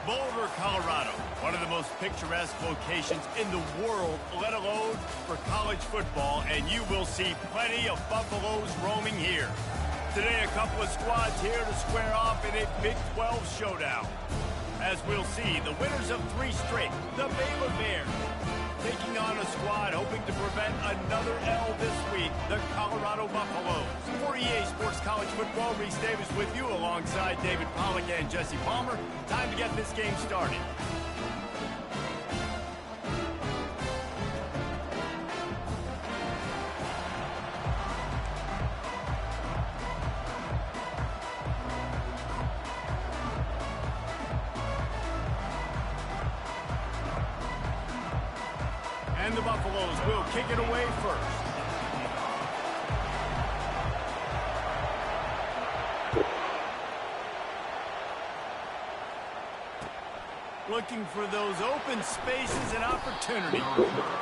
Boulder, Colorado, one of the most picturesque locations in the world, let alone for college football, and you will see plenty of Buffaloes roaming here. Today, a couple of squads here to square off in a Big 12 showdown. As we'll see, the winners of 3 straight, the Baylor Bears, taking on a squad hoping to prevent another L this week, the Colorado Buffaloes. For EA Sports College Football, Reese Davis with you alongside David Pollack and Jesse Palmer. Time to get this game started. And the Buffaloes will kick it away first. Looking for those open spaces and opportunity.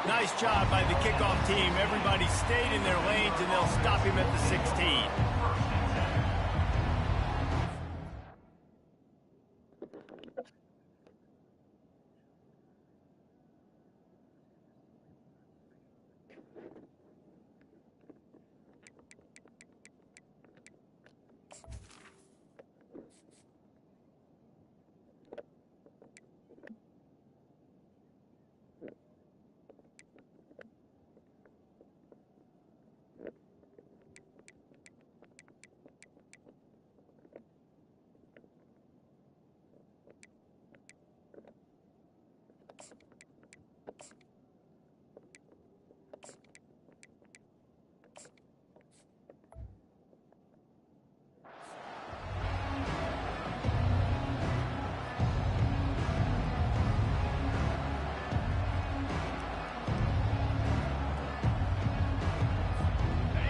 Nice job by the kickoff team. Everybody stayed in their lanes, and they'll stop him at the 16.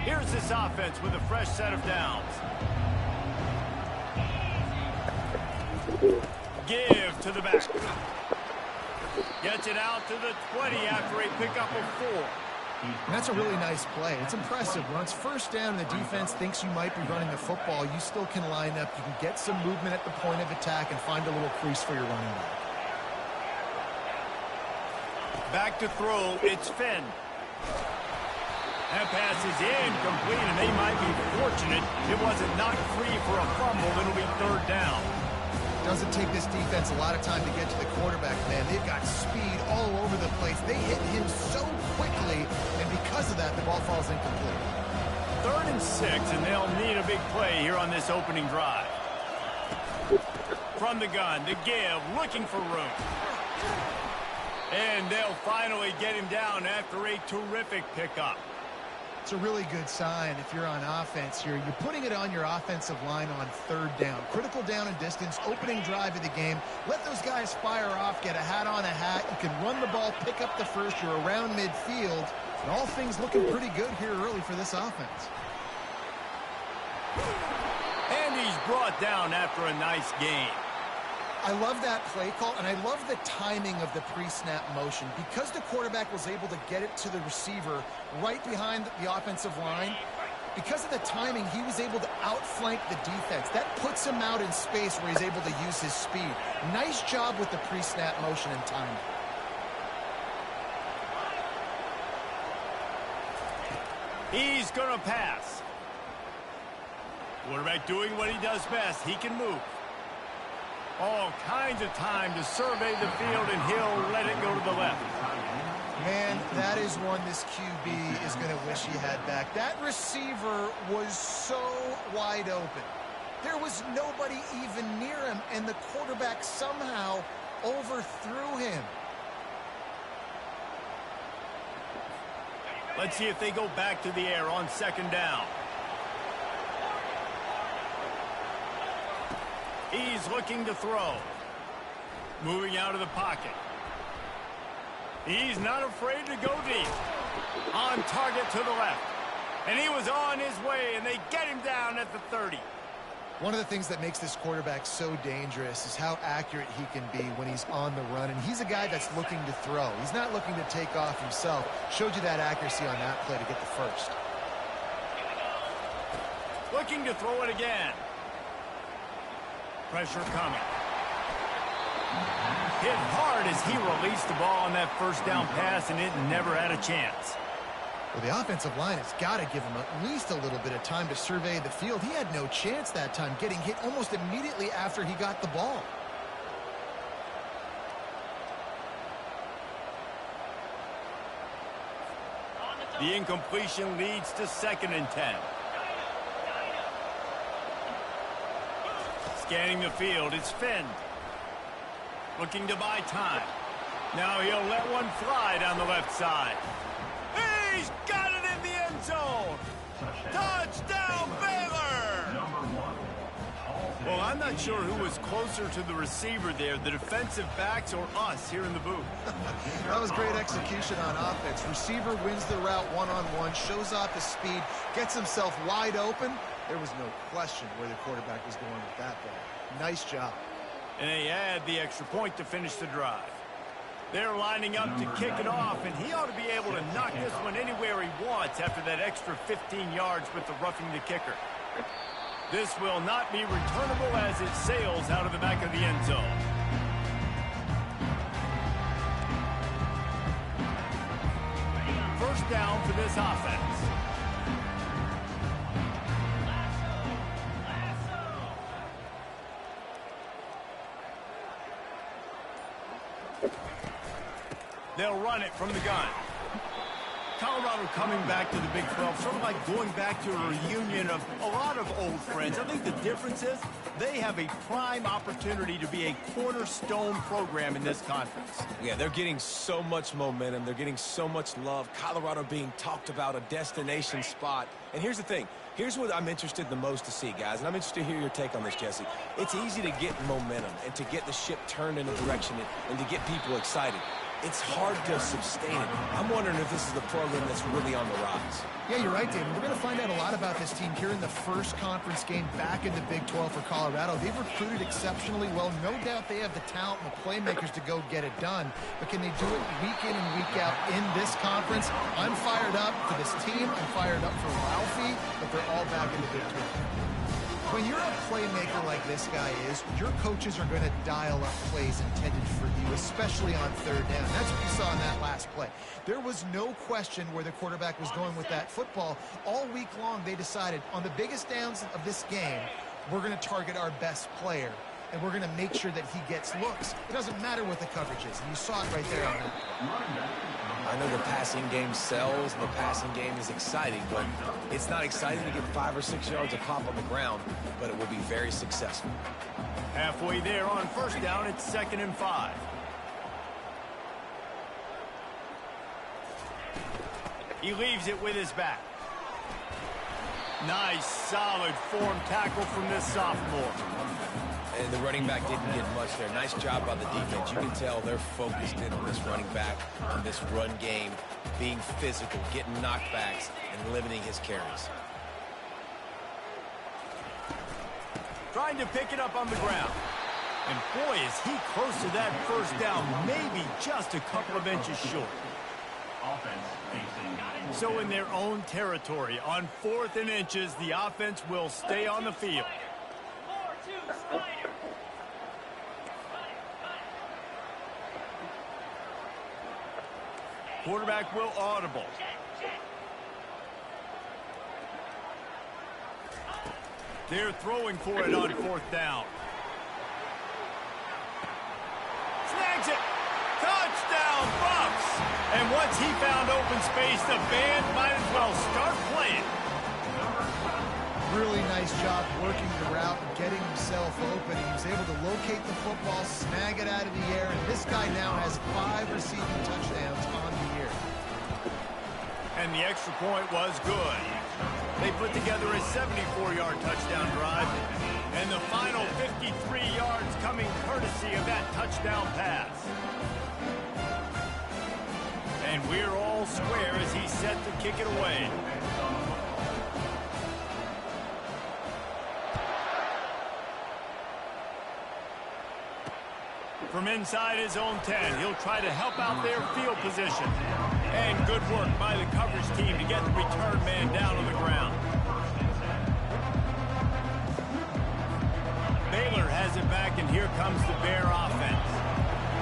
Here's this offense with a fresh set of downs. Give to the back. Gets it out to the 20 after a pickup of 4. And that's a really nice play. It's impressive. When it's first down and the defense thinks you might be running the football, you still can line up. You can get some movement at the point of attack and find a little crease for your running back. Back to throw. It's Finn. That pass is incomplete, and they might be fortunate it wasn't knocked free for a fumble. It'll be 3rd down. Doesn't take this defense a lot of time to get to the quarterback, man. They've got speed all over the place. They hit him so quickly, and because of that, the ball falls incomplete. 3rd and 6, and they'll need a big play here on this opening drive. From the gun, the give, looking for room. And they'll finally get him down after a terrific pickup. It's a really good sign if you're on offense here. You're putting it on your offensive line on 3rd down. Critical down and distance, opening drive of the game. Let those guys fire off, get a hat on a hat. You can run the ball, pick up the first. You're around midfield. And all things looking pretty good here early for this offense. And he's brought down after a nice gain. I love that play call, and I love the timing of the pre-snap motion. Because the quarterback was able to get it to the receiver right behind the offensive line, because of the timing, he was able to outflank the defense. That puts him out in space where he's able to use his speed. Nice job with the pre-snap motion and timing. He's going to pass. Quarterback doing what he does best. He can move. All kinds of time to survey the field, and he'll let it go to the left. Man, that is one this QB is going to wish he had back. That receiver was so wide open. There was nobody even near him, and the quarterback somehow overthrew him. Let's see if they go back to the air on 2nd down. He's looking to throw. Moving out of the pocket. He's not afraid to go deep. On target to the left. And he was on his way, and they get him down at the 30. One of the things that makes this quarterback so dangerous is how accurate he can be when he's on the run. And he's a guy that's looking to throw. He's not looking to take off himself. Showed you that accuracy on that play to get the first. Looking to throw it again. Pressure coming. Hit hard as he released the ball on that first down pass, and it never had a chance. Well, the offensive line has got to give him at least a little bit of time to survey the field. He had no chance that time, getting hit almost immediately after he got the ball. The incompletion leads to 2nd and 10. Scanning the field, it's Finn. Looking to buy time. Now he'll let one fly down the left side. He's got it in the end zone. Touchdown, Baylor! Well, I'm not sure who was closer to the receiver there, the defensive backs or us here in the booth. That was great execution on offense. Receiver wins the route one-on-one, shows off his speed, gets himself wide open. There was no question where the quarterback was going with that ball. Nice job. And they add the extra point to finish the drive. They're lining up to kick it off, and he ought to be able to knock this one anywhere he wants after that extra 15 yards with the roughing the kicker. This will not be returnable as it sails out of the back of the end zone. First down for this offense. They'll run it from the gun. Colorado coming back to the Big 12, sort of like going back to a reunion of a lot of old friends. I think the difference is they have a prime opportunity to be a cornerstone program in this conference. Yeah, they're getting so much momentum. They're getting so much love. Colorado being talked about, a destination spot. And here's the thing. Here's what I'm interested the most to see, guys, and I'm interested to hear your take on this, Jesse. It's easy to get momentum and to get the ship turned in a direction and to get people excited. It's hard to sustain it. I'm wondering if this is the program that's really on the rise. Yeah, you're right, David. We're going to find out a lot about this team here in the first conference game back in the Big 12 for Colorado. They've recruited exceptionally well. No doubt they have the talent and the playmakers to go get it done. But can they do it week in and week out in this conference? I'm fired up for this team. I'm fired up for Ralphie, but they're all back in the Big 12. When you're a playmaker like this guy is, your coaches are going to dial up plays intended for you, especially on third down. That's what you saw in that last play. There was no question where the quarterback was going with that football. All week long, they decided on the biggest downs of this game, we're going to target our best player, and we're going to make sure that he gets looks. It doesn't matter what the coverage is, and you saw it right there on that. I know the passing game sells, the passing game is exciting, but it's not exciting to get 5 or 6 yards of pop on the ground, but it will be very successful. Halfway there on first down, it's 2nd and 5. He leaves it with his back. Nice, solid form tackle from this sophomore. And the running back didn't get much there. Nice job by the defense. You can tell they're focused in on this running back, on this run game, being physical, getting knockbacks, and limiting his carries. Trying to pick it up on the ground. And boy, is he close to that first down, maybe just a couple of inches short. So in their own territory, on 4th and inches, the offense will stay on the field. Quarterback will audible. They're throwing for it on 4th down. Snags it. Touchdown, Bucks. And once he found open space, the band might as well start playing. Really nice job working the route and getting himself open. He was able to locate the football, snag it out of the air, and this guy now has 5 receiving touchdowns on the year. And the extra point was good. They put together a 74-yard touchdown drive, and the final 53 yards coming courtesy of that touchdown pass. And we're all square as he's set to kick it away. From inside his own 10, he'll try to help out their field position. And good work by the coverage team to get the return man down on the ground. Baylor has it back, and here comes the Bear offense.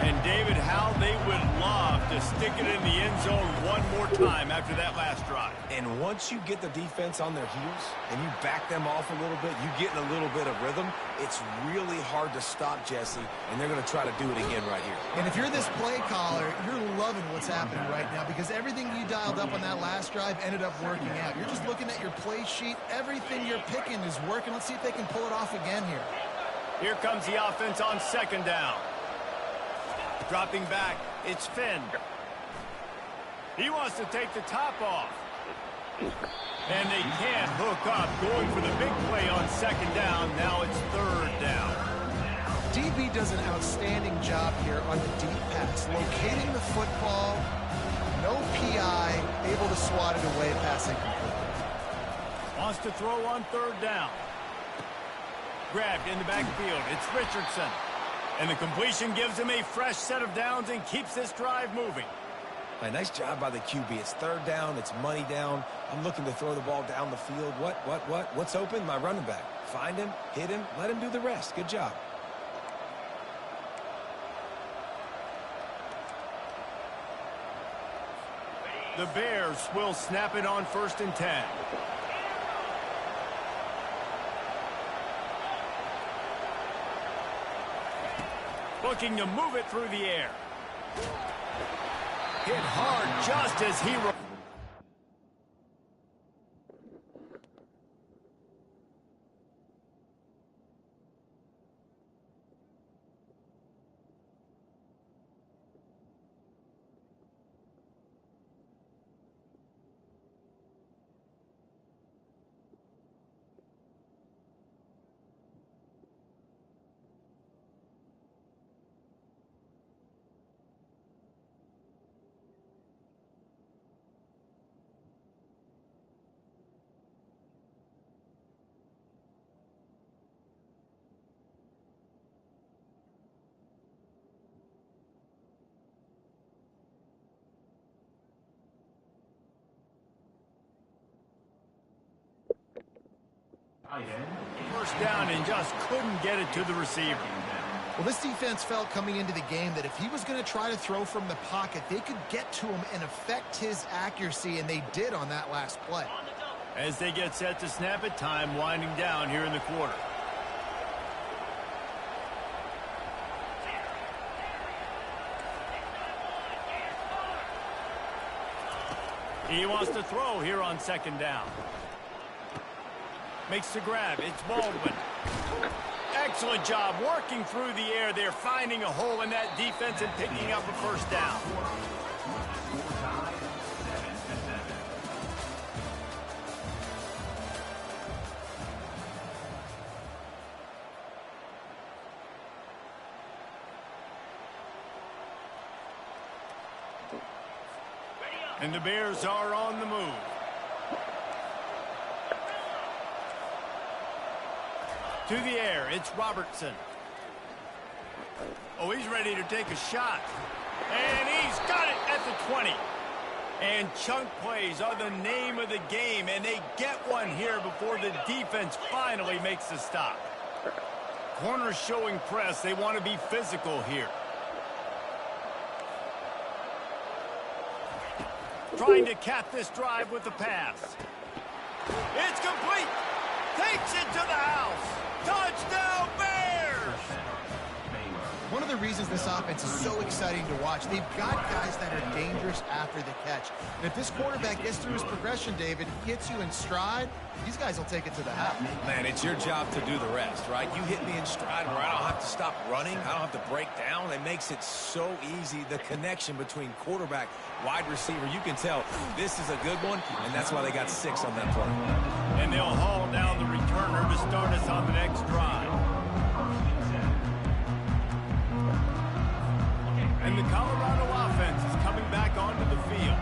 And, David, how they would love to stick it in the end zone one more time after that last drive. And once you get the defense on their heels and you back them off a little bit, you get in a little bit of rhythm, it's really hard to stop, Jesse, and they're going to try to do it again right here. And if you're this play caller, you're loving what's happening right now because everything you dialed up on that last drive ended up working out. You're just looking at your play sheet. Everything you're picking is working. Let's see if they can pull it off again here. Here comes the offense on second down. Dropping back, it's Finn. He wants to take the top off. And they can't hook up, going for the big play on second down. Now it's third down. DB does an outstanding job here on the deep pass, locating the football, no PI, able to swat it away, passing completely. Wants to throw on third down. Grabbed in the backfield. It's Richardson. And the completion gives him a fresh set of downs and keeps this drive moving. A nice job by the QB. It's third down. It's money down. I'm looking to throw the ball down the field. What's open? My running back. Find him, hit him, let him do the rest. Good job. The Bears will snap it on 1st and 10. Looking to move it through the air. Hit hard just as he... First down and just couldn't get it to the receiver. Well, this defense felt coming into the game that if he was going to try to throw from the pocket, they could get to him and affect his accuracy, and they did on that last play. As they get set to snap it, time winding down here in the quarter. He wants to throw here on second down. Makes the grab. It's Baldwin. Excellent job working through the air there, finding a hole in that defense and picking up a first down. And the Bears are on the move. To the air, it's Robertson. Oh, he's ready to take a shot. And he's got it at the 20. And chunk plays are the name of the game, and they get one here before the defense finally makes the stop. Corners showing press. They want to be physical here. Trying to cap this drive with the pass. It's complete. Takes it to the house. Touchdown, Bears! One of the reasons this offense is so exciting to watch, they've got guys that are dangerous after the catch. And if this quarterback gets through his progression, David, gets you in stride, these guys will take it to the house. Man, it's your job to do the rest, right? You hit me in stride where I don't have to stop running. I don't have to break down. It makes it so easy, the connection between quarterback, wide receiver. You can tell this is a good one, and that's why they got 6 on that play. And they'll haul down the returner to start us on the next drive. And the Colorado offense is coming back onto the field.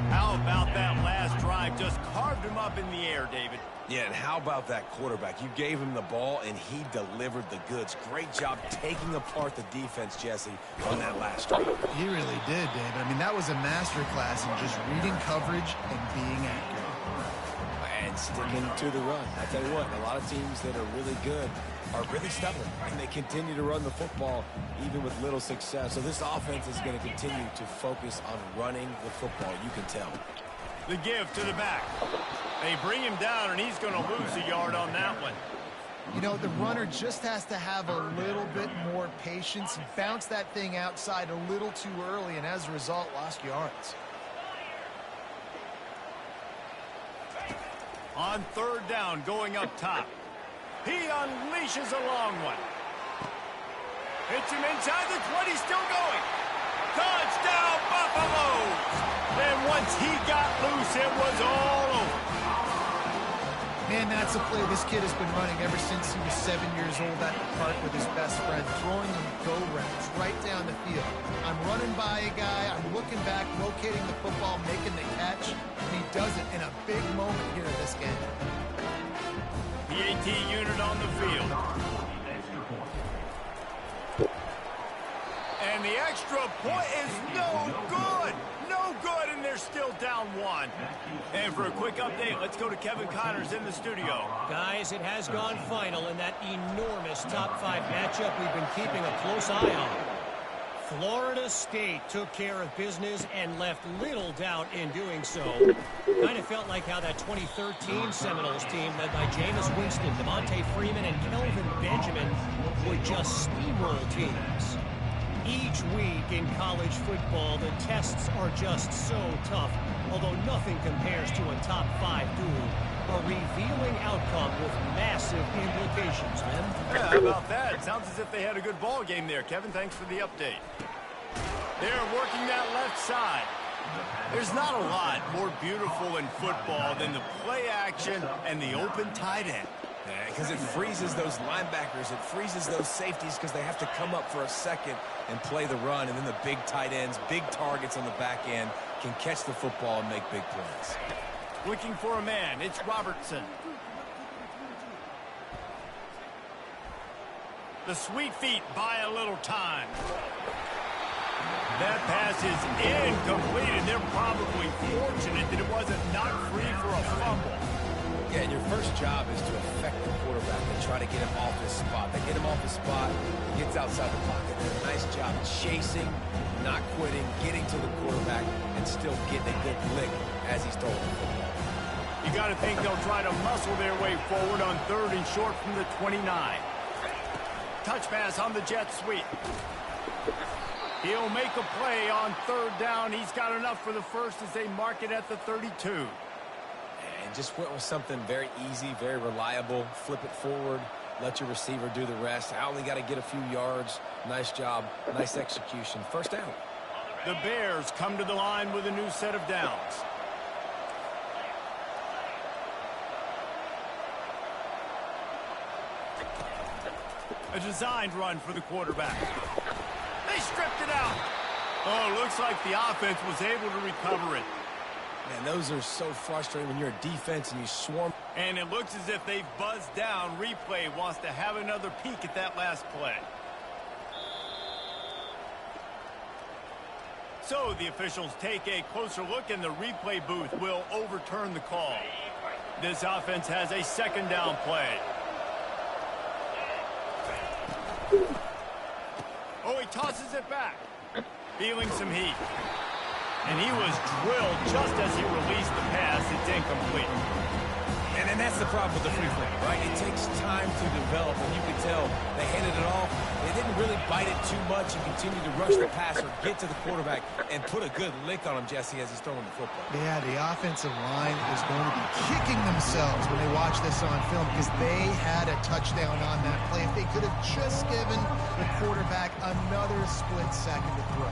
How about that last drive? Just carved him up in the air, David. Yeah, and how about that quarterback? You gave him the ball, and he delivered the goods. Great job taking apart the defense, Jesse, on that last drive. He really did, David. I mean, that was a masterclass in just reading coverage and being accurate. And sticking to the run. I tell you what, a lot of teams that are really good are really stubborn, and they continue to run the football even with little success. So this offense is going to continue to focus on running the football. You can tell. The give to the back. They bring him down, and he's going to lose a yard on that one. You know, the runner just has to have a little bit more patience. He bounced that thing outside a little too early, and as a result, lost yards. On third down, going up top. He unleashes a long one. Hits him inside the 20, still going. Touchdown, Buffaloes! And once he got loose, it was all over. Man, that's a play this kid has been running ever since he was 7 years old at the park with his best friend, throwing him go routes right down the field. I'm running by a guy, I'm looking back, locating the football, making the catch, and he does it in a big moment here in this game. PAT unit on the field. And the extra point is no good. No good, and they're still down one. And for a quick update, let's go to Kevin Connors in the studio. Guys, it has gone final in that enormous top-5 matchup we've been keeping a close eye on. Florida State took care of business and left little doubt in doing so. Kind of felt like how that 2013 Seminoles team led by Jameis Winston, Devontae Freeman, and Kelvin Benjamin would just steamroll teams. Each week in college football, the tests are just so tough, although nothing compares to a top-5 duel. A revealing outcome with massive implications, man. Yeah, how about that? It sounds as if they had a good ball game there. Kevin, thanks for the update. They're working that left side. There's not a lot more beautiful in football than the play action and the open tight end. Because it freezes those linebackers. It freezes those safeties because they have to come up for a second and play the run. And then the big tight ends, big targets on the back end can catch the football and make big plays. Looking for a man. It's Robertson. The sweet feet buy a little time. That pass is incomplete, and they're probably fortunate that it wasn't knocked free for a fumble. Yeah, and your first job is to affect the quarterback and try to get him off his spot. They get him off his spot, he gets outside the pocket. They do a nice job chasing, not quitting, getting to the quarterback, and still getting a good lick as he's throwing the football. You got to think they'll try to muscle their way forward on third and short from the 29. Touch pass on the jet sweep. He'll make a play on third down. He's got enough for the first as they mark it at the 32. And just went with something very easy, very reliable. Flip it forward, let your receiver do the rest. I only got to get a few yards. Nice job, nice execution. First down. The Bears come to the line with a new set of downs. A designed run for the quarterback. They stripped it out. Oh, looks like the offense was able to recover it. Man, those are so frustrating when you're a defense and you swarm. And it looks as if they've buzzed down. Replay wants to have another peek at that last play. So the officials take a closer look, and the replay booth will overturn the call. This offense has a second down play. Oh, he tosses it back. Feeling some heat. And he was drilled just as he released the pass. It's incomplete. And that's the problem with the free throw, right? It takes time to develop, and you can tell they handed it off. They didn't really bite it too much and continue to rush the passer, get to the quarterback, and put a good lick on him, Jesse, as he's throwing the football. Yeah, the offensive line is going to be kicking themselves when they watch this on film because they had a touchdown on that play. If they could have just given the quarterback another split second to throw.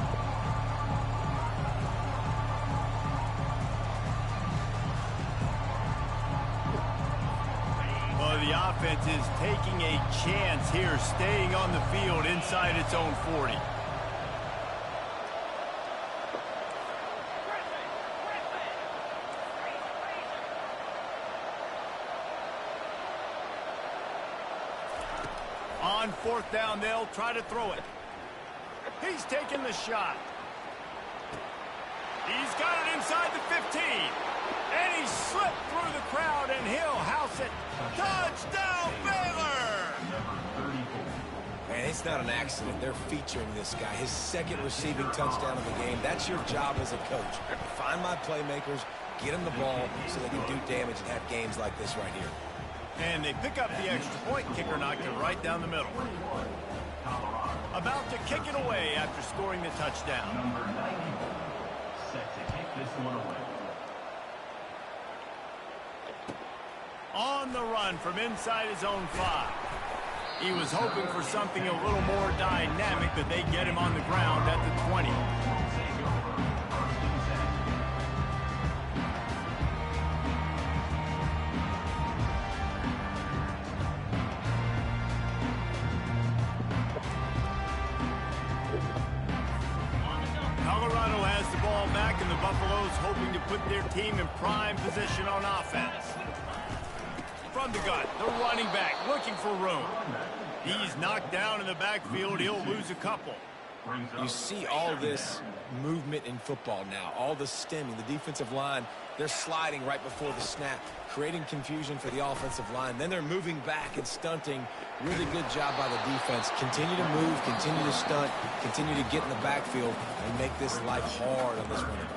The offense is taking a chance here, staying on the field inside its own 40. On fourth down, they'll try to throw it. He's taking the shot. He's got it inside the 15. And he slipped through the crowd, and he'll house it. Touchdown, Baylor! Man, it's not an accident. They're featuring this guy. His second receiving touchdown of the game. That's your job as a coach. Find my playmakers, get them the ball so they can do damage and have games like this right here. And they pick up the extra point. Kicker knocked it right down the middle. About to kick it away after scoring the touchdown. Number 90, set to kick this one away. On the run from inside his own 5. He was hoping for something a little more dynamic, but they get him on the ground at the 20. Colorado has the ball back, and the Buffaloes hoping to put their team in prime position on offense. From the gun, the running back looking for room. He's knocked down in the backfield. He'll lose a couple. You see all this movement in football now, all the stemming, the defensive line, they're sliding right before the snap, creating confusion for the offensive line. Then they're moving back and stunting. Really good job by the defense. Continue to move, continue to stunt, continue to get in the backfield and make this life hard on this running back.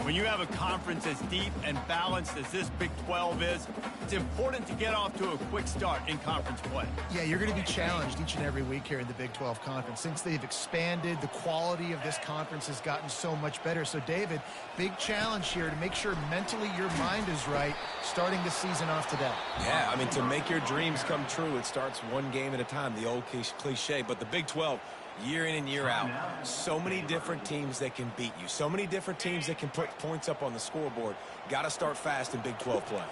When you have a conference as deep and balanced as this Big 12 is, it's important to get off to a quick start in conference play. Yeah, you're going to be challenged each and every week here in the Big 12 Conference. Since they've expanded, the quality of this conference has gotten so much better. So, David, big challenge here to make sure mentally your mind is right starting the season off today. Yeah, I mean, to make your dreams come true, it starts one game at a time, the old cliche. But the Big 12, year in and year out, so many different teams that can beat you, so many different teams that can put points up on the scoreboard. Got to start fast in Big 12 play.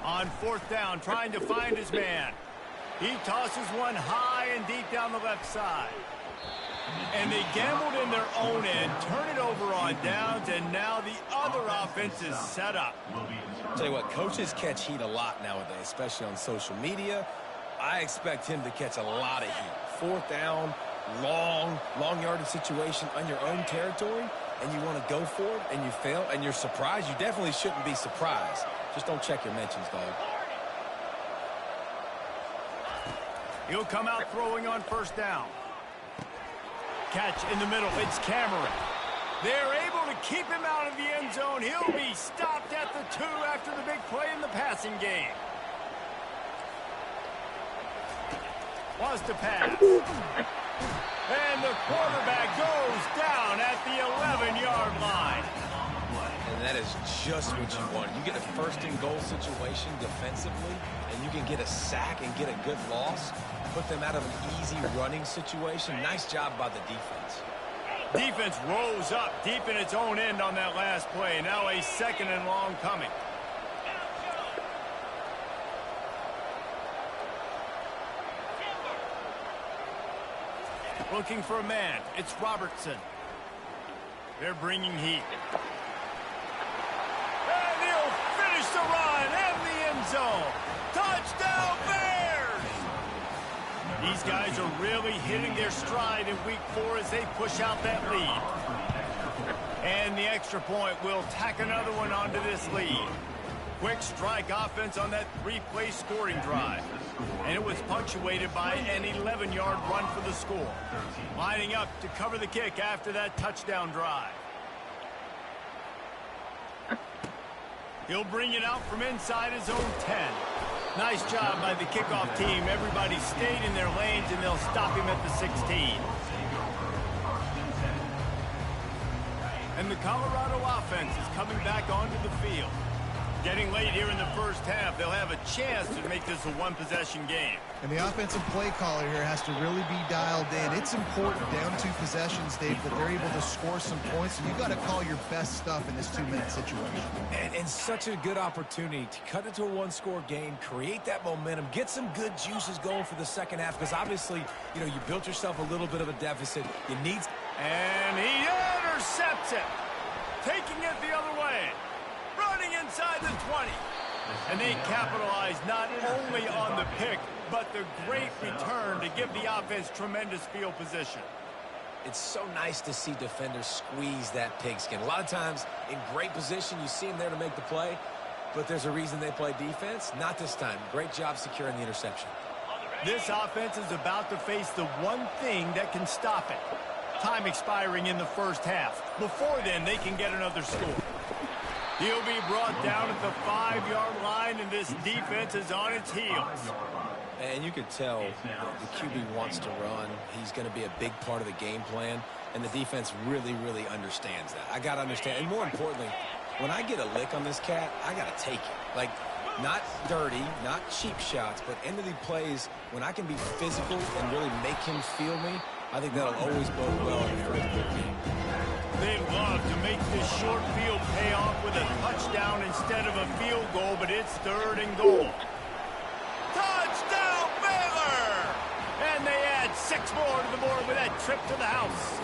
On 4th down, trying to find his man. He tosses one high and deep down the left side. And they gambled in their own end, turn it over on downs, and now the other offense is set up. Tell you what, coaches catch heat a lot nowadays, especially on social media. I expect him to catch a lot of heat. 4th down, long yardage situation on your own territory, and you want to go for it, and you fail, and you're surprised. You definitely shouldn't be surprised. Just don't check your mentions, dog. He'll come out throwing on 1st down. Catch in the middle. It's Cameron. They're able to keep him out of the end zone. He'll be stopped at the 2 after the big play in the passing game. Wants to pass. And the quarterback goes down at the 11-yard line. And that is just what you want. You get a 1st and goal situation defensively, and you can get a sack and get a good loss. Put them out of an easy running situation. Nice job by the defense. Defense rose up deep in its own end on that last play. Now a 2nd and long coming. Looking for a man. It's Robertson. They're bringing heat. And he'll finish the run and the end zone. Touchdown, Bears! These guys are really hitting their stride in week 4 as they push out that lead. And the extra point will tack another one onto this lead. Quick strike offense on that 3-play scoring drive. And it was punctuated by an 11-yard run for the score. Lining up to cover the kick after that touchdown drive. He'll bring it out from inside his own 10. Nice job by the kickoff team. Everybody stayed in their lanes, and they'll stop him at the 16. And the Colorado offense is coming back onto the field. Getting late here in the 1st half, they'll have a chance to make this a one-possession game. And the offensive play caller here has to really be dialed in. It's important down 2 possessions, Dave, that they're able to score some points. And you got to call your best stuff in this 2-minute situation. And such a good opportunity to cut it to a 1-score game, create that momentum, get some good juices going for the 2nd half. Because obviously, you know, you built yourself a little bit of a deficit. You need... And he intercepts it. Taking it the other way. Running in inside the 20. And they capitalize not only on the pick, but the great return to give the offense tremendous field position. It's so nice to see defenders squeeze that pigskin. A lot of times in great position, you see them there to make the play, but there's a reason they play defense. Not this time. Great job securing the interception. This offense is about to face the one thing that can stop it. Time expiring in the first half. Before then, they can get another score. He'll be brought down at the 5-yard line, and this defense is on its heels. And you could tell the QB wants to run. He's going to be a big part of the game plan, and the defense really, really understands that. I got to understand, and more importantly, when I get a lick on this cat, I got to take it. Like, not dirty, not cheap shots, but end of the plays, when I can be physical and really make him feel me, I think that'll always bode well for a good game. They'd love to make this short field pay off with a touchdown instead of a field goal, but it's 3rd and goal. Touchdown, Baylor! And they add 6 more to the board with that trip to the house.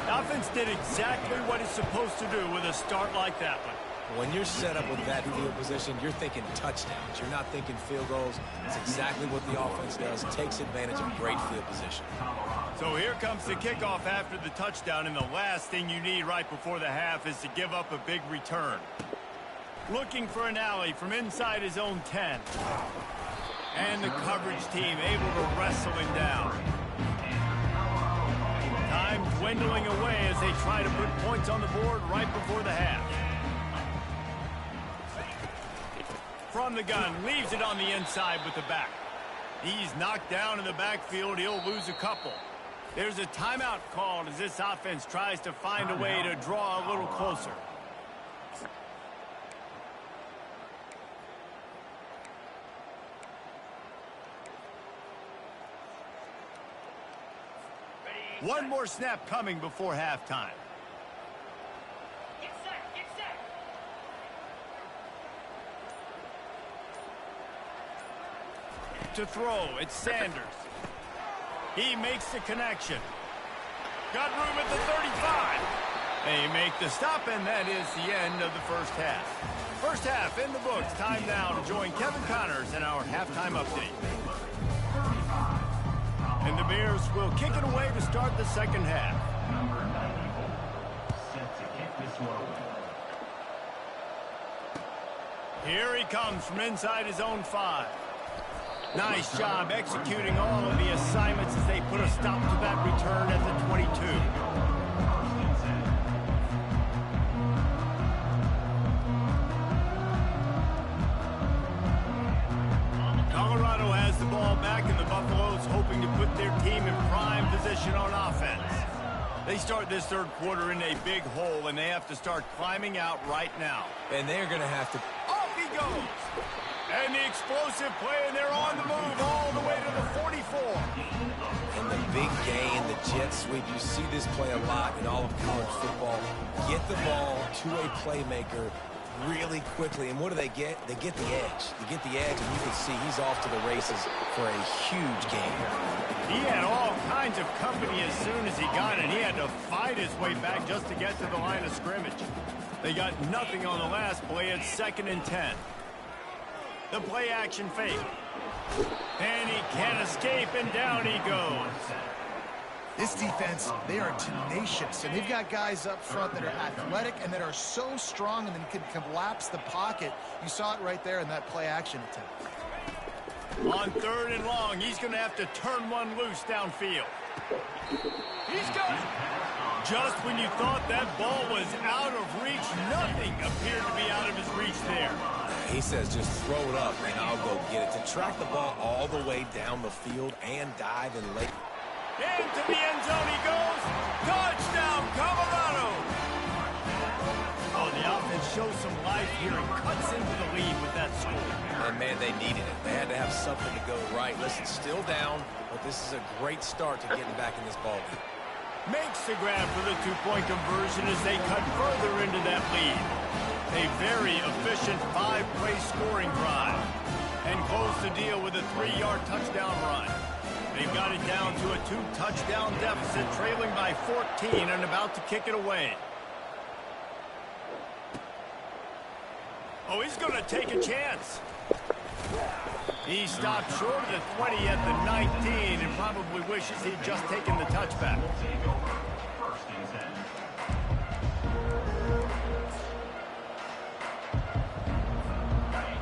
The offense did exactly what it's supposed to do with a start like that one. When you're set up with that field position, you're thinking touchdowns. You're not thinking field goals. It's exactly what the offense does. Takes advantage of great field position. So here comes the kickoff after the touchdown, and the last thing you need right before the half is to give up a big return. Looking for an alley from inside his own 10. And the coverage team able to wrestle him down. Time dwindling away as they try to put points on the board right before the half. From the gun, leaves it on the inside with the back. He's knocked down in the backfield. He'll lose a couple. There's a timeout called as this offense tries to find a way to draw a little closer. One more snap coming before halftime. Get set, get set. To throw, it's Sanders. He makes the connection. Got room at the 35. They make the stop, and that is the end of the first half. First half in the books. Time now to join Kevin Connors in our halftime update. And the Bears will kick it away to start the second half. Number 94, set to kick this one away. Here he comes from inside his own 5. Nice job executing all of the assignments as they put a stop to that return at the 22. Colorado has the ball back, and the Buffaloes hoping to put their team in prime position on offense. They start this third quarter in a big hole, and they have to start climbing out right now. And they're going to have to... Off he goes! And the explosive play, and they're on the move all the way to the 44. And the big gain, the jet sweep, you see this play a lot in all of college football. Get the ball to a playmaker really quickly. And what do they get? They get the edge. They get the edge, and you can see he's off to the races for a huge gain. He had all kinds of company as soon as he got it. He had to fight his way back just to get to the line of scrimmage. They got nothing on the last play. It's 2nd and 10. The play action fake. And he can't escape, and down he goes. This defense, they are tenacious, and they've got guys up front that are athletic and that are so strong and then can collapse the pocket. You saw it right there in that play action attempt. On 3rd and long, he's going to have to turn one loose downfield. He's got it. Just when you thought that ball was out of reach, nothing appeared to be out of his reach there. He says just throw it up and I'll go get it. To track the ball all the way down the field and dive and lay. Into the end zone he goes. Touchdown, Colorado. Oh, the offense shows some life here and cuts into the lead with that score. And, man, they needed it. They had to have something to go right. Listen, still down, but this is a great start to getting back in this ballgame. Makes the grab for the two-point conversion as they cut further into that lead. A very efficient 5-play scoring drive. And close the deal with a 3-yard touchdown run. They've got it down to a 2-touchdown deficit, trailing by 14 and about to kick it away. Oh, he's going to take a chance. He stopped short of the 20 at the 19 and probably wishes he'd just taken the touchback. First and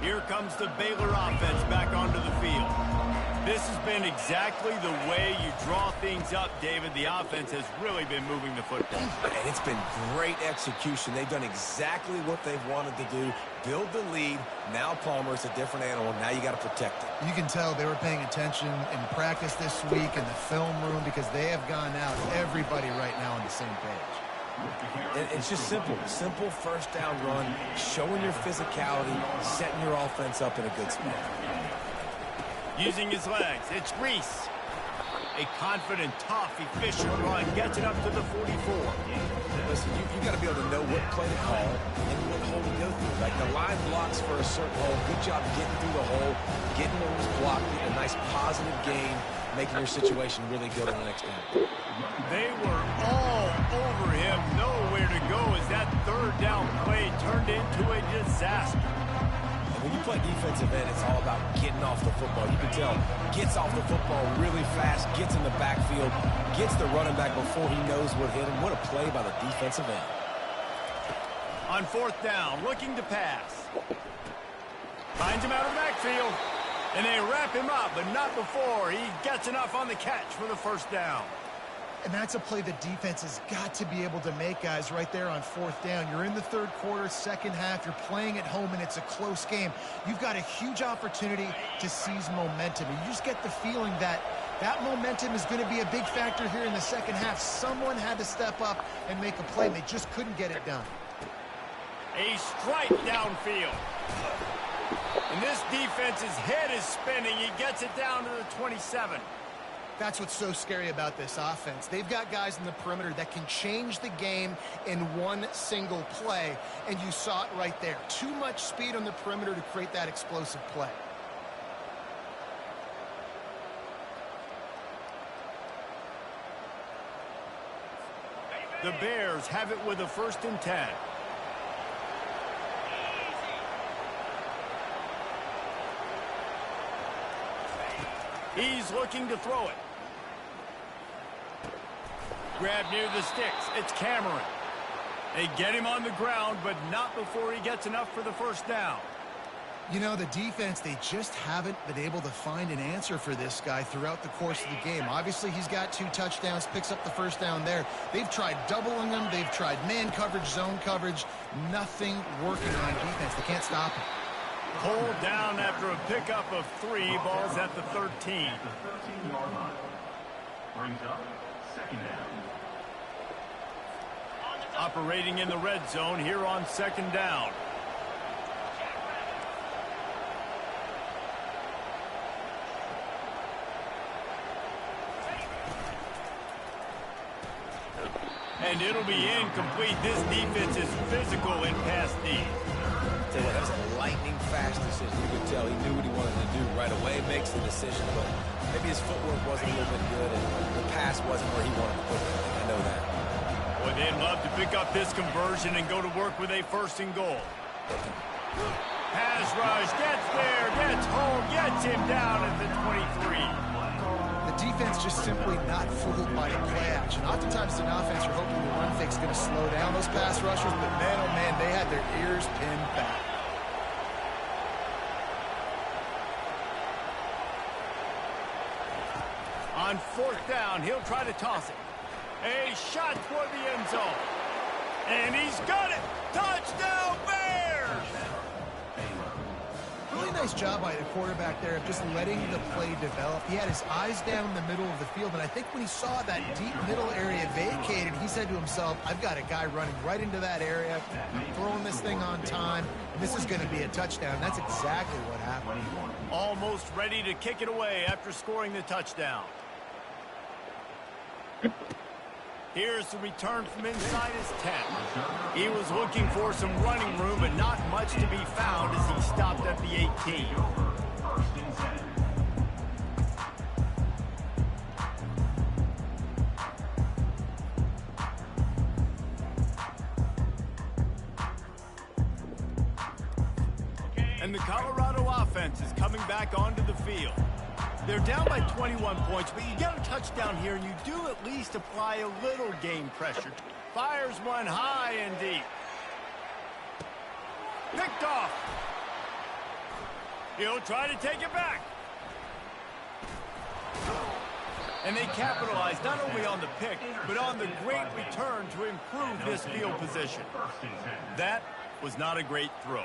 10. Here comes the Baylor offense back onto the field. This has been exactly the way you draw things up, David. The offense has really been moving the football. And it's been great execution. They've done exactly what they've wanted to do. Build the lead. Now Palmer's a different animal. Now you got to protect it. You can tell they were paying attention in practice this week in the film room because they have gone out, everybody right now on the same page. And it's just simple. Simple first down run, showing your physicality, setting your offense up in a good spot. Using his legs, it's Reese. A confident, tough, efficient run gets it up to the 44. Listen, you got to be able to know what play to call and what hole to go through. Like the line blocks for a certain hole. Good job getting through the hole, getting what was blocked, getting a nice positive gain, making your situation really good on the next down. They were all over him, nowhere to go as that third down play turned into a disaster. When you play defensive end, it's all about getting off the football. You can tell, gets off the football really fast, gets in the backfield, gets the running back before he knows what hit him. What a play by the defensive end. On fourth down, looking to pass. Finds him out of the backfield, and they wrap him up, but not before he gets enough on the catch for the first down. And that's a play the defense has got to be able to make, guys, right there on fourth down. You're in the third quarter, second half. You're playing at home, and it's a close game. You've got a huge opportunity to seize momentum. And you just get the feeling that that momentum is going to be a big factor here in the second half. Someone had to step up and make a play, and they just couldn't get it done. A strike downfield. And this defense's head is spinning. He gets it down to the 27. That's what's so scary about this offense. They've got guys in the perimeter that can change the game in one single play, and you saw it right there. Too much speed on the perimeter to create that explosive play. The Bears have it with a 1st and 10. He's looking to throw it. Grab near the sticks. It's Cameron. They get him on the ground, but not before he gets enough for the first down. You know, the defense, they just haven't been able to find an answer for this guy throughout the course of the game. Obviously, he's got 2 touchdowns, picks up the first down there. They've tried doubling him. They've tried man coverage, zone coverage. Nothing working on defense. They can't stop him. Pulled down after a pickup of 3, balls at the 13. The 13-yard line. Brings up second down. Operating in the red zone here on 2nd down. And it'll be incomplete. This defense is physical in pass D. Tell you what, that was a lightning-fast decision. You could tell he knew what he wanted to do right away. Makes the decision, but maybe his footwork wasn't a little bit good, and the pass wasn't where he wanted to put it. I know that. Boy, they'd love to pick up this conversion and go to work with a 1st and goal. Pass rush, gets there, gets home, gets him down at the 23. The defense just simply not fooled by the play action. Oftentimes, in offense, you're hoping the run fake's going to slow down those pass rushers, but man, oh man, they had their ears pinned back. On 4th down, he'll try to toss it. A shot toward the end zone. And he's got it! Touchdown, Bears! Really nice job by the quarterback there of just letting the play develop. He had his eyes down in the middle of the field, and I think when he saw that deep middle area vacated, he said to himself, I've got a guy running right into that area, throwing this thing on time, and this is going to be a touchdown. That's exactly what happened. Almost ready to kick it away after scoring the touchdown. Here's the return from inside his 10. He was looking for some running room, but not much to be found as he stopped at the 18. 1st and 10. And the Colorado offense is coming back onto the field. They're down by 21 points, but you get a touchdown here, and you do at least apply a little game pressure. Fires one high and deep. Picked off. He'll try to take it back. And they capitalize not only on the pick, but on the great return to improve this field position. That was not a great throw.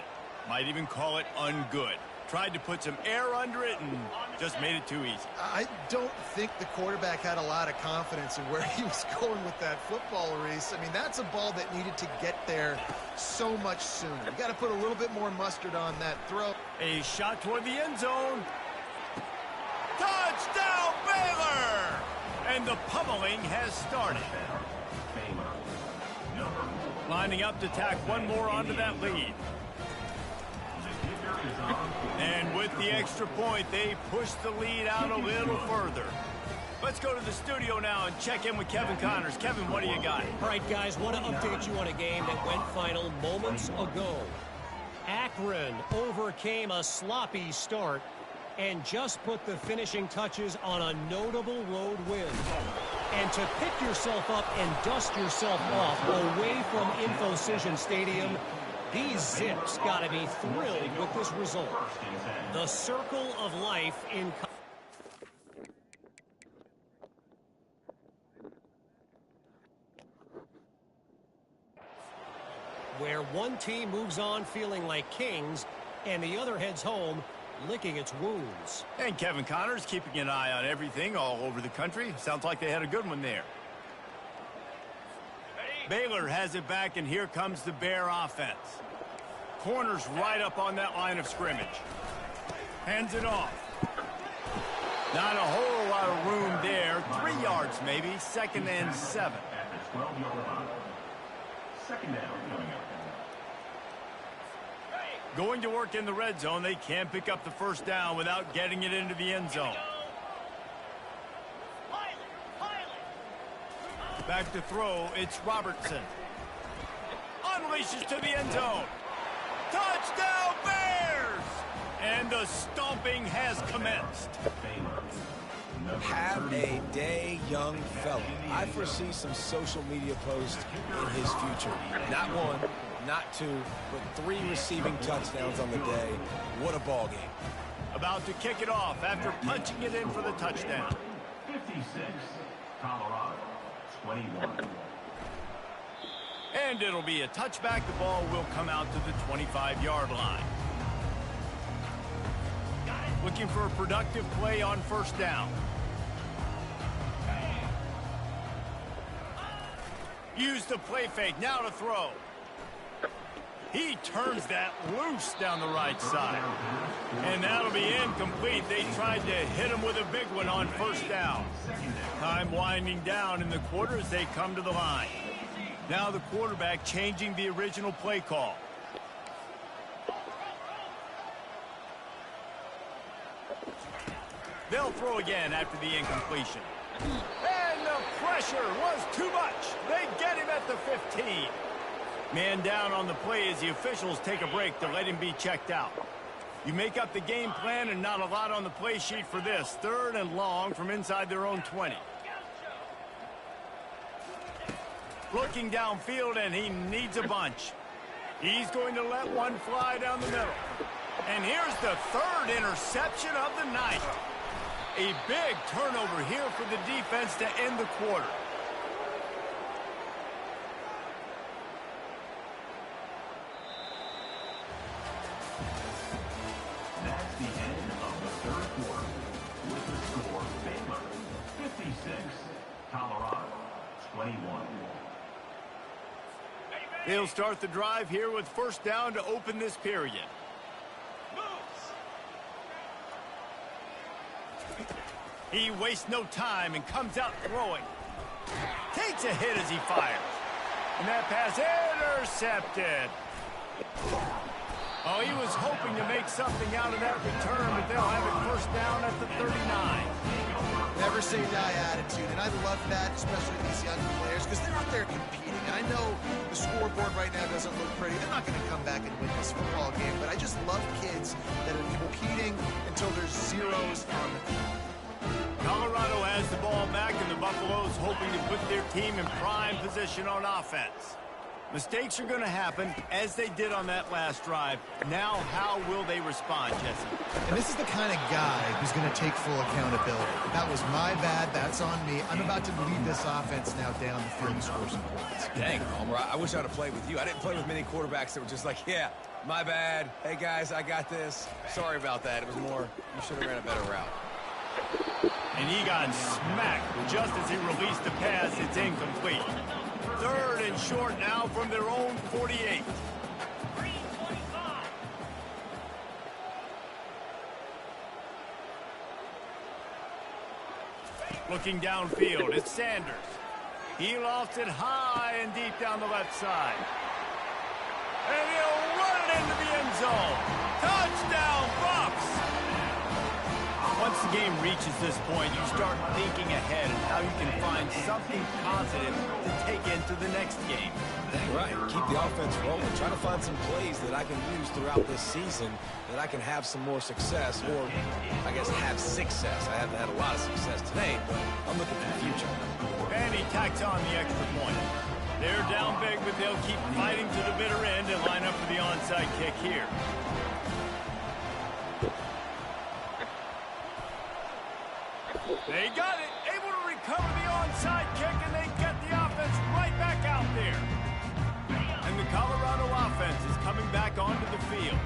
Might even call it ungood. Tried to put some air under it and just made it too easy. I don't think the quarterback had a lot of confidence in where he was going with that football, Reese. I mean, that's a ball that needed to get there so much sooner. You got to put a little bit more mustard on that throw. A shot toward the end zone. Touchdown, Baylor! And the pummeling has started. Lining up to tack one more onto that lead. And with the extra point, they push the lead out a little further. Let's go to the studio now and check in with Kevin Connors. Kevin, what do you got? All right, guys, want to update you on a game that went final moments ago. Akron overcame a sloppy start and just put the finishing touches on a notable road win. And to pick yourself up and dust yourself off away from InfoCision Stadium, these Zips got to be thrilled with this result. The circle of life in... where one team moves on feeling like kings and the other heads home licking its wounds. And Kevin Connors keeping an eye on everything all over the country. Sounds like they had a good one there. Baylor has it back, and here comes the Bear offense. Corners right up on that line of scrimmage. Hands it off. Not a whole lot of room there. 3 yards maybe. 2nd and 7. At the 12-yard line. Second down coming up. Going to work in the red zone. They can't pick up the first down without getting it into the end zone. Back to throw. It's Robertson. Unleashes to the end zone. Touchdown, Bears! And the stomping has commenced. Have a day, young fella. I foresee some social media posts in his future. Not one, not two, but 3 receiving touchdowns on the day. What a ball game. About to kick it off after punching it in for the touchdown. 56, Colorado, 21. And it'll be a touchback. The ball will come out to the 25-yard line. Looking for a productive play on first down. Use the play fake. Now to throw. He turns that loose down the right side. And that'll be incomplete. They tried to hit him with a big one on first down. Time winding down in the quarter as they come to the line. Now the quarterback changing the original play call. They'll throw again after the incompletion. And the pressure was too much. They get him at the 15. Man down on the play as the officials take a break to let him be checked out. You make up the game plan and not a lot on the play sheet for this. 3rd and long from inside their own 20. Looking downfield, and he needs a bunch. He's going to let one fly down the middle. And here's the 3rd interception of the night. A big turnover here for the defense to end the quarter. That's the end of the 3rd quarter. With the score, Baylor, 56, Colorado, 21. They'll start the drive here with first down to open this period. He wastes no time and comes out throwing. Takes a hit as he fires. And that pass intercepted. Oh, he was hoping to make something out of that return, but they'll have it first down at the 39. Never say die attitude, and I love that, especially these young players, because they're out there competing. And I know the scoreboard right now doesn't look pretty. They're not going to come back and win this football game, but I just love kids that are competing until there's zeros on the field. Colorado has the ball back, and the Buffaloes hoping to put their team in prime position on offense. Mistakes are going to happen, as they did on that last drive. Now, how will they respond, Jesse? And this is the kind of guy who's going to take full accountability. That was my bad. That's on me. I'm about to lead this offense now down the field and score some points. Dang, Homer, I wish I'd have played with you. I didn't play with many quarterbacks that were just like, yeah, my bad. Hey, guys, I got this. Sorry about that. It was more, you should have ran a better route. And he got smacked just as he released the pass. It's incomplete. 3rd and short now from their own 48. Looking downfield, it's Sanders. He lost it high and deep down the left side. And he'll run it into the end zone. Touchdown, Bucs! Once the game reaches this point, you start thinking ahead and how you can find something positive to take into the next game. Dang right. Keep the offense rolling. Try to find some plays that I can use throughout this season that I can have some more success, or I guess have success. I haven't had a lot of success today, but I'm looking for the future. And he tacks on the extra point. They're down big, but they'll keep fighting to the bitter end and line up for the onside kick here. They got it, able to recover the onside kick, and they get the offense right back out there. And the Colorado offense is coming back onto the field.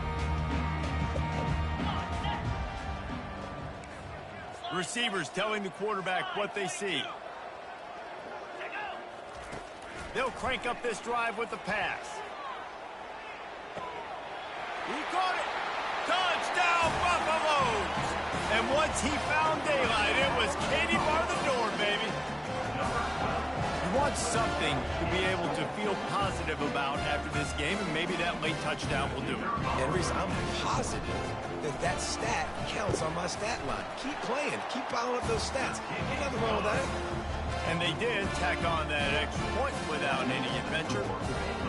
Receivers telling the quarterback what they see. They'll crank up this drive with the pass. He caught it. Touchdown, Buffaloes! And once he found daylight, it was Katie bar the door, baby. You want something to be able to feel positive about after this game, and maybe that late touchdown will do it. And Reese, I'm positive that that stat counts on my stat line. Keep playing. Keep piling up those stats. Ain't nothing wrong with that. And they did tack on that extra point without any adventure.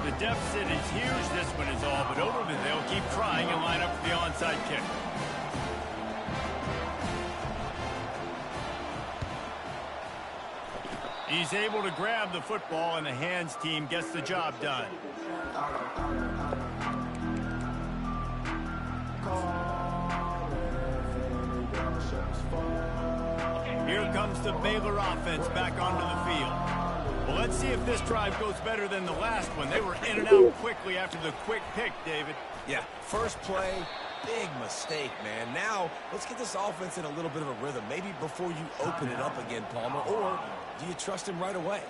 The deficit is huge. This one is all but over, but they'll keep trying and line up for the onside kick. He's able to grab the football, and the hands team gets the job done. Here comes the Baylor offense back onto the field. Well, let's see if this drive goes better than the last one. They were in and out quickly after the quick pick, David. Yeah, first play, big mistake, man. Now, let's get this offense in a little bit of a rhythm. Maybe before you open it up again, Palmer, or do you trust him right away?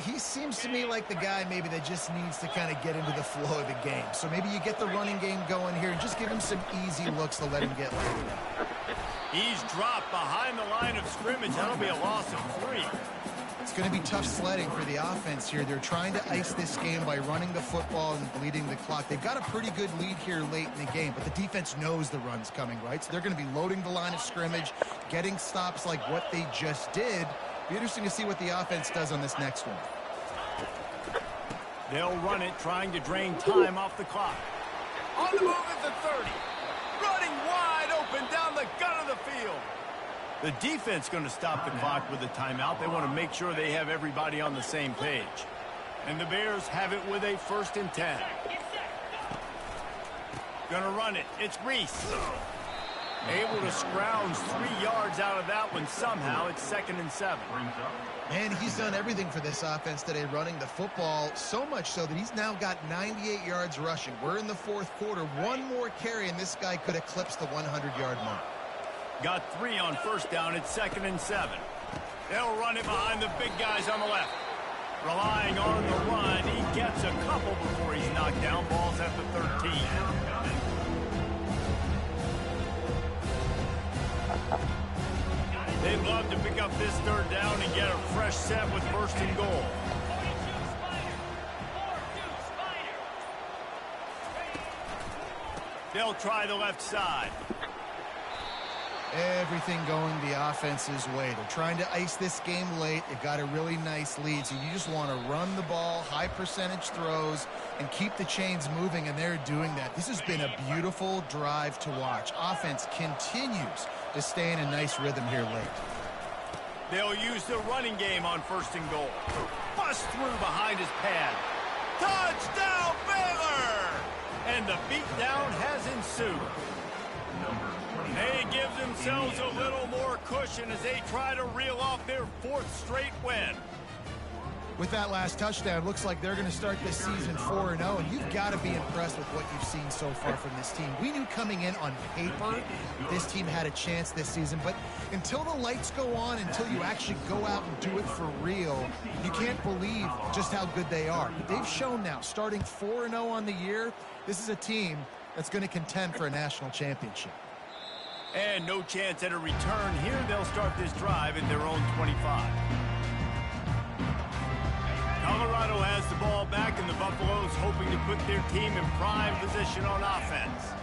He seems to me like the guy maybe that just needs to kind of get into the flow of the game. So maybe you get the running game going here and just give him some easy looks to let him get laid out. He's dropped behind the line of scrimmage. That'll be a loss of 3. It's going to be tough sledding for the offense here. They're trying to ice this game by running the football and bleeding the clock. They've got a pretty good lead here late in the game, but the defense knows the run's coming, right? So they're going to be loading the line of scrimmage, getting stops like what they just did. Be interesting to see what the offense does on this next one. They'll run it, trying to drain time off the clock. On the move at the 30. Running wide open down the gut of the field. The defense going to stop the clock with a timeout. They want to make sure they have everybody on the same page. And the Bears have it with a 1st and 10. Going to run it. It's Reese. Able to scrounge 3 yards out of that one somehow. It's 2nd and 7. Man, he's done everything for this offense today, running the football, so much so that he's now got 98 yards rushing. We're in the 4th quarter. One more carry, and this guy could eclipse the 100-yard mark. Got 3 on 1st down. It's 2nd and 7. They'll run it behind the big guys on the left. Relying on the run. He gets a couple before he's knocked down. Ball's at the 13. They'd love to pick up this 3rd down and get a fresh set with 1st and goal. They'll try the left side. Everything going the offense's way. They're trying to ice this game late. They've got a really nice lead, so you just want to run the ball, high percentage throws, and keep the chains moving, and they're doing that. This has been a beautiful drive to watch. Offense continues to stay in a nice rhythm here late. They'll use the running game on 1st and goal. Bust through behind his pad. Touchdown, Baylor! And the beatdown has ensued. They give themselves a little more cushion as they try to reel off their 4th straight win. With that last touchdown, looks like they're going to start this season 4-0, and you've got to be impressed with what you've seen so far from this team. We knew coming in on paper this team had a chance this season, but until the lights go on, until you actually go out and do it for real, you can't believe just how good they are. But they've shown now, starting 4-0 on the year, this is a team that's going to contend for a national championship. And no chance at a return here. They'll start this drive at their own 25. Colorado has the ball back, and the Buffaloes hoping to put their team in prime position on offense.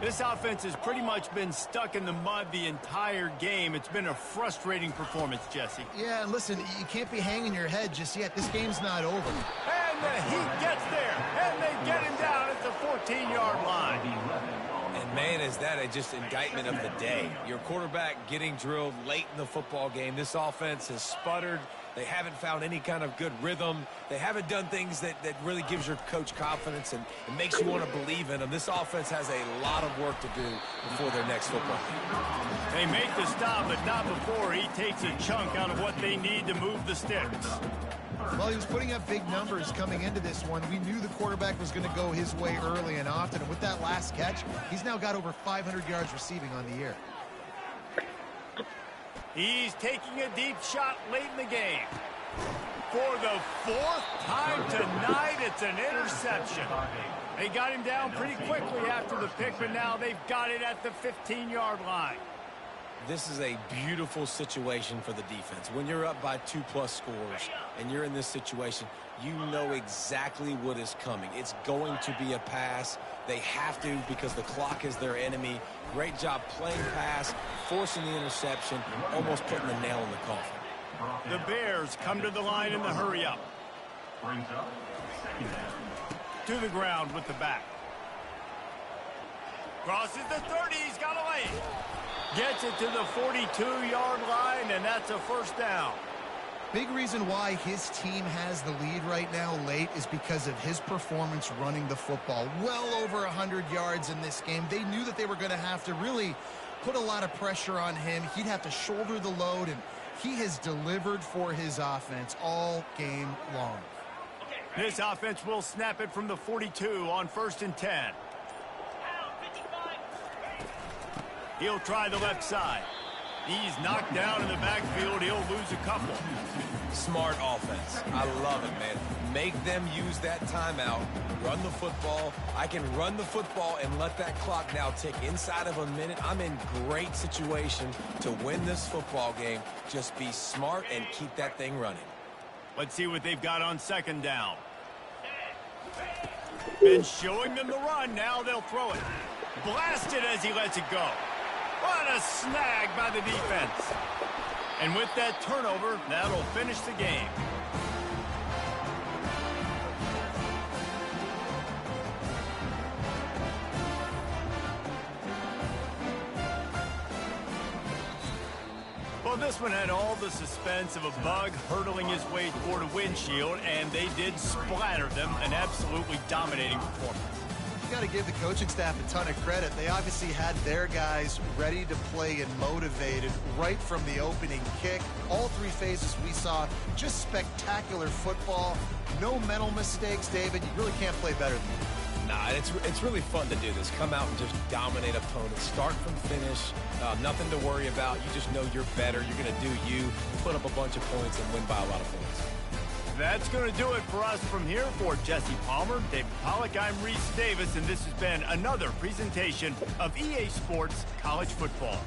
This offense has pretty much been stuck in the mud the entire game. It's been a frustrating performance, Jesse. Yeah, and listen, you can't be hanging your head just yet. This game's not over. And the Heat gets there, and they get him down at the 14-yard line. And, man, is that just indictment of the day. Your quarterback getting drilled late in the football game. This offense has sputtered. They haven't found any kind of good rhythm. They haven't done things that really gives your coach confidence and makes you want to believe in them. This offense has a lot of work to do before their next football game. They make the stop, but not before he takes a chunk out of what they need to move the sticks. Well, he was putting up big numbers coming into this one. We knew the quarterback was going to go his way early and often. And with that last catch, he's now got over 500 yards receiving on the year. He's taking a deep shot late in the game. For the 4th time tonight, it's an interception. They got him down pretty quickly after the pick, but now they've got it at the 15-yard line. This is a beautiful situation for the defense. When you're up by 2+ scores and you're in this situation, you know exactly what is coming. It's going to be a pass. They have to because the clock is their enemy. Great job playing pass, forcing the interception, almost putting the nail in the coffin. The Bears come to the line in the hurry-up. To the ground with the back. Crosses the 30. He's got a lane. Gets it to the 42-yard line, and that's a 1st down. Big reason why his team has the lead right now late is because of his performance running the football. Well over 100 yards in this game. They knew that they were going to have to really put a lot of pressure on him. He'd have to shoulder the load, and he has delivered for his offense all game long. This offense will snap it from the 42 on 1st and 10. He'll try the left side. He's knocked down in the backfield. He'll lose a couple. Smart offense. I love it, man. Make them use that timeout. Run the football. I can run the football and let that clock now tick inside of a minute. I'm in great situation to win this football game. Just be smart and keep that thing running. Let's see what they've got on 2nd down. Been showing them the run. Now they'll throw it. Blasted as he lets it go. What a snag by the defense. And with that turnover, that'll finish the game. Well, this one had all the suspense of a bug hurtling his way toward a windshield, and they did splatter them. An absolutely dominating performance. Got to give the coaching staff a ton of credit. They obviously had their guys ready to play and motivated right from the opening kick. All 3 phases we saw just spectacular football. No mental mistakes, David. You really can't play better than that. Nah, it's really fun to do this. Come out and just dominate opponents. Start from finish. Nothing to worry about. You just know you're better. You're going to do you, put up a bunch of points, and win by a lot of points. That's going to do it for us from here. For Jesse Palmer, David Pollack, I'm Reese Davis, and this has been another presentation of EA Sports College Football.